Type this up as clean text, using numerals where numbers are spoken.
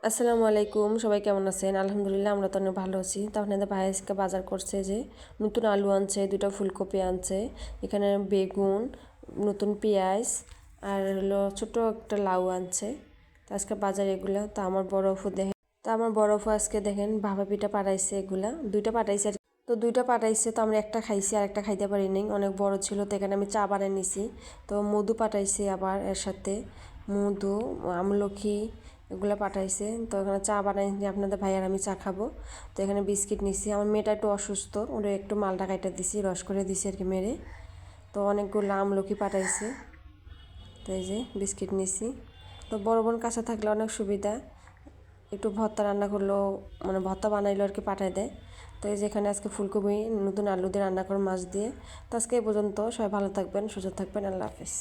আসসালামু আলাইকুম, সবাই কেমন আছেন? আলহামদুলিল্লাহ আমরা তো অনেক ভালো আছি। তো আপনাদের ভাই আজকে বাজার করছে যে নতুন আলু আনছে, দুটো ফুলকপি আনছে, এখানে বেগুন, নতুন পেঁয়াজ আর হলো ছোট একটা লাউ আনছে। তো আজকে বাজার এগুলা। তো আমার বড় আপু দেখেন, আজকে দেখেন ভাপা পিঠা পাঠাইছে, এগুলা দুইটা পাঠাইছে। তো দুইটা পাঠাইছে, তো আমরা একটা খাইছি আর একটা খাইতে পারি নাই, অনেক বড় ছিল। তো এখানে আমি চা বানিয়ে নিছি। তো মধু পাঠাইছে, আবার এর সাথে মধু, আমলকি এগুলো পাঠাইছে। তো এখানে চা বানাইছি, আপনাদের ভাই আর আমি চা খাবো। তো এখানে বিস্কিট নিছি। আমার মেয়েটা একটু অসুস্থ, ওরা একটু মালটা কাইটা দিছি, রস করে দিছি আর কি মেরে। তো অনেকগুলো আমলকি পাঠাইছে। তো এই যে বিস্কিট নিছি। তো বড় বোন কাছে থাকলে অনেক সুবিধা, একটু ভর্তা রান্না করলেও মানে ভর্তা বানাইলেও আর কি পাঠায় দেয়। তো এই যে এখানে আজকে ফুলকপি নতুন আলু দিয়ে রান্না করে মাছ দিয়ে। তো আজকে এই পর্যন্ত, সবাই ভালো থাকবেন, সুস্থ থাকবেন, আল্লাহ হাফেজ।